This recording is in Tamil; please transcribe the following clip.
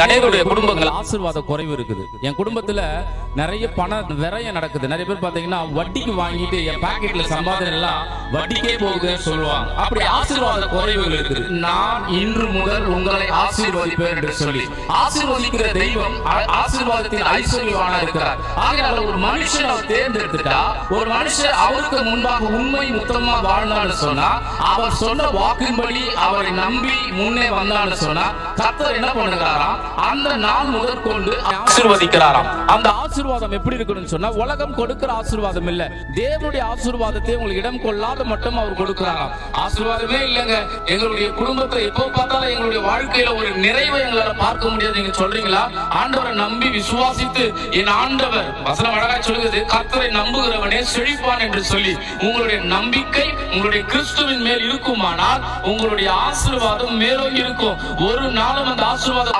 அநேகருடைய குடும்பங்கள் ஆசீர்வாத குறைவு இருக்குது. என் குடும்பத்துல நிறைய பண விரயம் நடக்குது. நிறைய பேர் பாத்தீங்கன்னா வட்டிக்கு வாங்கிட்டு என் பாக்கெட்ல சம்பாதனை எல்லாம் வட்டிக்கே போகுதுன்னு சொல்லுவாங்க. அப்படி ஆசீர்வாத குறைவுகள் இருக்குது. நான் இன்று முதல் உங்களை ஆசீர்வதிப்பேன் என்று சொல்லி ஆசீர்வதிக்கிற தெய்வம் ஆசீர்வாதத்தில் ஐஸ்வர்யவானா இருக்கிறார். ஆகையால ஒரு மனுஷன் அவர் தேர்ந்தெடுத்துட்டா, ஒரு மனுஷன் அவருக்கு முன்பாக உண்மை உத்தமமா வாழ்ந்தான்னு சொன்னா, அவர் சொன்ன வாக்கின்படி அவரை நம்பி முன்னே வந்தான்னு சொன்னா, கர்த்தர் என்ன பண்ணுகிறாராம், அந்த நாள் முதற்கொண்டு ஆசீர்வதிக்கிறாராம். அந்த ஆசீர்வாதம் எப்படி இருக்குன்னு சொன்னா, உலகம் கொடுக்கிற ஆசீர்வாதம் இல்ல, தேவனுடைய ஆசீர்வாதத்தை உங்களுக்கு இடம் கொள்ளாத மட்டும் அவர் கொடுக்கிறாராம். ஆசீர்வாதமே இல்லைங்க. எங்களுடைய குடும்பத்தை எப்போ பார்த்தாலும் எங்களுடைய வாழ்க்கையில ஒரு நிறைவை எங்களால பார்க்க முடியாது. நீங்க சொல்றீங்களா? ஆண்டவரை நம்பி விசுவாசித்து என் ஆண்டவர் வசனம் அழகா சொல்லுகிறது, கர்த்தரை நம்புகிறவனே செழிப்பான் என்று சொல்லி உங்களுடைய நம்பிக்கை உங்களுடைய கிறிஸ்துவின் மேல் இருக்குமானால் உங்களுடைய ஆசீர்வாதம் மேலோங்கி இருக்கும். ஒரு நாளும் அந்த ஆசீர்வாதம்